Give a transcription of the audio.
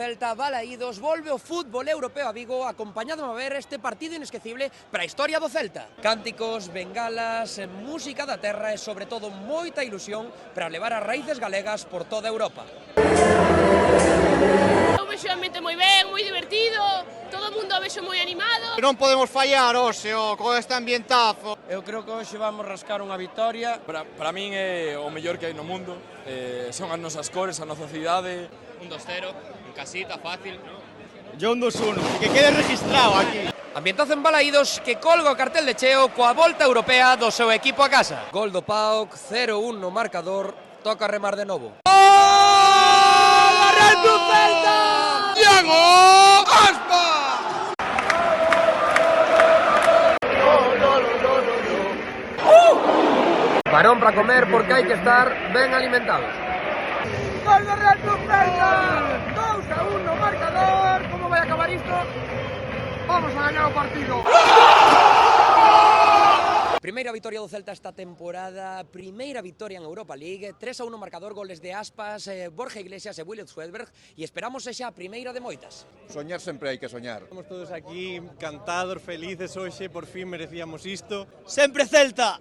Celta, Balaídos, volve o fútbol europeo a Vigo, acompañado a ver este partido inesquecible para a historia do Celta. Cánticos, bengalas, música da terra e, sobre todo, moita ilusión para levar as raíces galegas por toda Europa. O vexo o ambiente moi ben, moi divertido, todo o mundo o vexo moi animado. Non podemos fallar hoxe con este ambientazo. Eu creo que hoxe vamos rascar unha vitoria. Para min é o mellor que hai no mundo. Son as nosas cores, a nosa cidade. 1-2-0, en casita, fácil. Yo un 2-1, que quede registrado aquí. Ambientazo en Balaídos que colga o cartel de cheo coa volta europea do seu equipo a casa. Gol do PAOK, 0-1 no marcador, toca remar de novo. ¡Oh! ¡Real Club Celta! ¡Diego Aspas! Parón para comer porque hai que estar ben alimentados. Gol do Real Club Celta! 2-1 no marcador. Como vai acabar isto? Vamos a gañar o partido. Primeira vitoria do Celta esta temporada, primeira vitoria en Europa League, 3-1 marcador, goles de Aspas, Borja Iglesias e William Swedberg, e esperamos xa a primeira de moitas. Soñar sempre hai que soñar. Estamos todos aquí cantados, felices hoxe, por fin merecíamos isto. Sempre Celta!